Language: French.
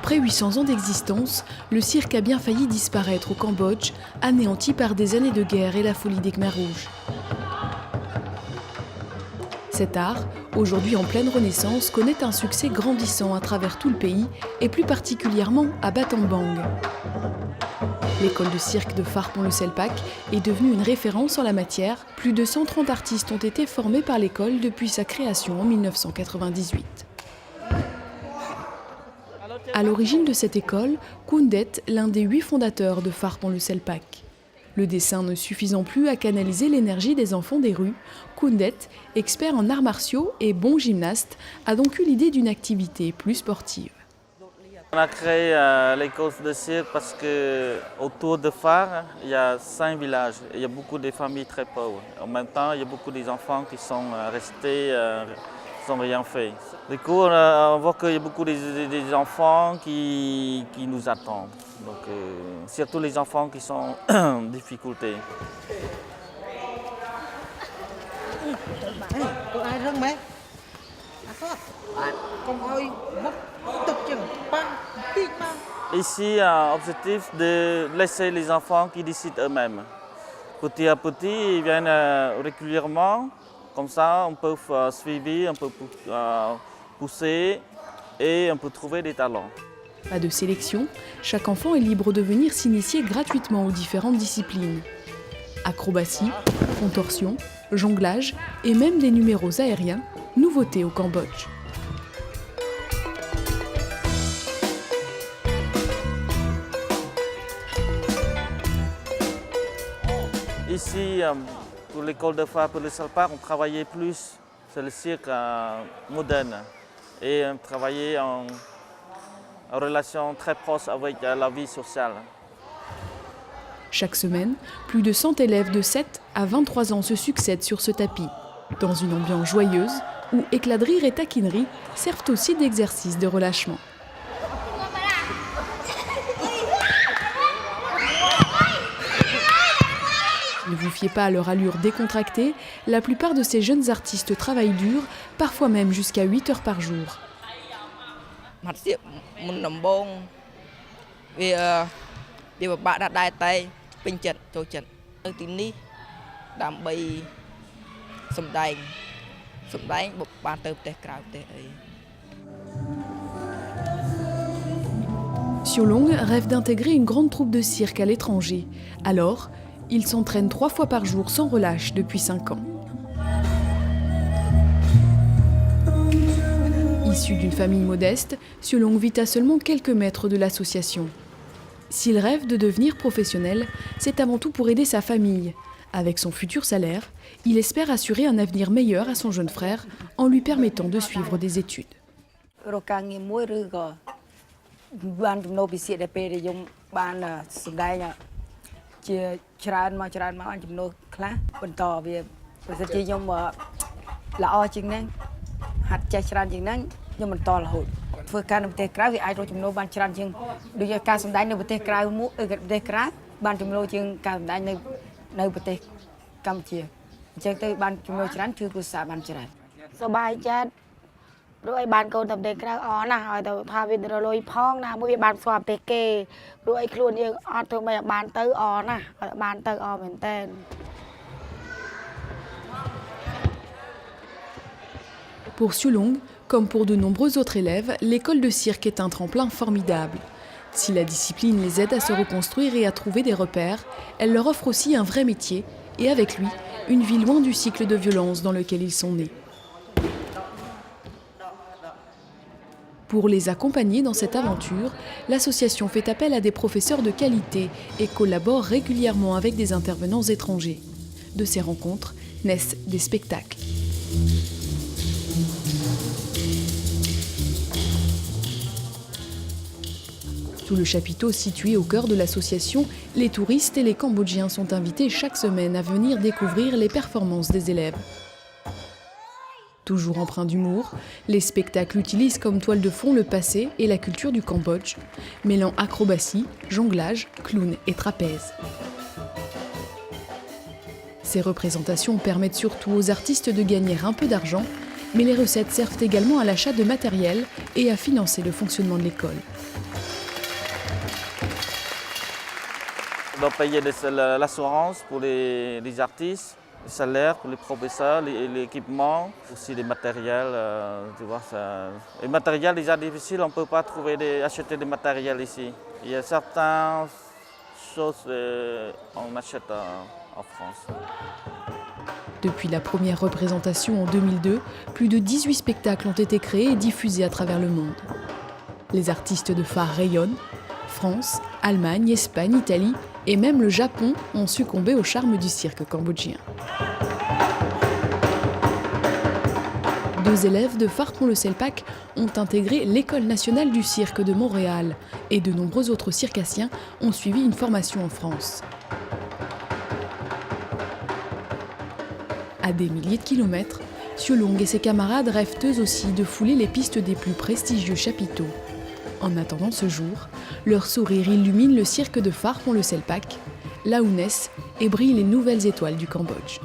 Après 800 ans d'existence, le cirque a bien failli disparaître au Cambodge, anéanti par des années de guerre et la folie des Khmers rouges. Cet art, aujourd'hui en pleine renaissance, connaît un succès grandissant à travers tout le pays et plus particulièrement à Battambang. L'école de cirque de Phar-Pon-le-Selpak est devenue une référence en la matière. Plus de 130 artistes ont été formés par l'école depuis sa création en 1998. À l'origine de cette école, Koundet, l'un des 8 fondateurs de Phar-Pon-le-Selpak. Le dessin ne suffisant plus à canaliser l'énergie des enfants des rues, Koundet, expert en arts martiaux et bon gymnaste, a donc eu l'idée d'une activité plus sportive. On a créé l'école de cirque parce qu'autour de Phar, il y a 5 villages. Il y a beaucoup de familles très pauvres. En même temps, il y a beaucoup d'enfants qui sont restés sans rien fait. Du coup, on voit qu'il y a beaucoup d'enfants qui nous attendent. Donc, surtout les enfants qui sont en difficulté. Ici, l'objectif de laisser les enfants qui décident eux-mêmes. Petit à petit, ils viennent régulièrement. Comme ça, on peut suivre, on peut pousser et on peut trouver des talents. Pas de sélection, chaque enfant est libre de venir s'initier gratuitement aux différentes disciplines. Acrobatie, contorsion, jonglage et même des numéros aériens, nouveauté au Cambodge. Ici, pour l'école de Phar-Pon-le-Selpak, on travaillait plus sur le cirque moderne et on travaillait en relation très proche avec la vie sociale. Chaque semaine, plus de 100 élèves de 7 à 23 ans se succèdent sur ce tapis, dans une ambiance joyeuse où éclats de rire et taquinerie servent aussi d'exercice de relâchement. Ne vous fiez pas à leur allure décontractée, la plupart de ces jeunes artistes travaillent dur, parfois même jusqu'à 8 heures par jour. Siolong rêve d'intégrer une grande troupe de cirque à l'étranger. Alors, il s'entraîne 3 fois par jour sans relâche depuis 5 ans. Issu d'une famille modeste, Siolong vit à seulement quelques mètres de l'association. S'il rêve de devenir professionnel, c'est avant tout pour aider sa famille. Avec son futur salaire, il espère assurer un avenir meilleur à son jeune frère en lui permettant de suivre des études. Pour Siolong, comme pour de nombreux autres élèves, l'école de cirque est un tremplin formidable. Si la discipline les aide à se reconstruire et à trouver des repères, elle leur offre aussi un vrai métier et avec lui, une vie loin du cycle de violence dans lequel ils sont nés. Pour les accompagner dans cette aventure, l'association fait appel à des professeurs de qualité et collabore régulièrement avec des intervenants étrangers. De ces rencontres naissent des spectacles. Sous le chapiteau situé au cœur de l'association, les touristes et les Cambodgiens sont invités chaque semaine à venir découvrir les performances des élèves. Toujours empreints d'humour, les spectacles utilisent comme toile de fond le passé et la culture du Cambodge, mêlant acrobatie, jonglage, clown et trapèze. Ces représentations permettent surtout aux artistes de gagner un peu d'argent, mais les recettes servent également à l'achat de matériel et à financer le fonctionnement de l'école. On doit payer l'assurance pour les artistes, les salaires pour les professeurs, l'équipement, aussi les matériels. Tu vois, les matériels déjà difficiles, on ne peut pas acheter des matériels ici. Il y a certaines choses qu'on achète en France. Depuis la première représentation en 2002, plus de 18 spectacles ont été créés et diffusés à travers le monde. Les artistes de phare rayonnent. France, Allemagne, Espagne, Italie et même le Japon ont succombé au charme du cirque cambodgien. 2 élèves de Phare-Pont-le-Selpac ont intégré l'École nationale du cirque de Montréal et de nombreux autres circassiens ont suivi une formation en France. À des milliers de kilomètres, Xiolong et ses camarades rêvent eux aussi de fouler les pistes des plus prestigieux chapiteaux. En attendant ce jour, leur sourire illumine le cirque de Phare-Pont-le-Selpac, là où naissent et brillent les nouvelles étoiles du Cambodge.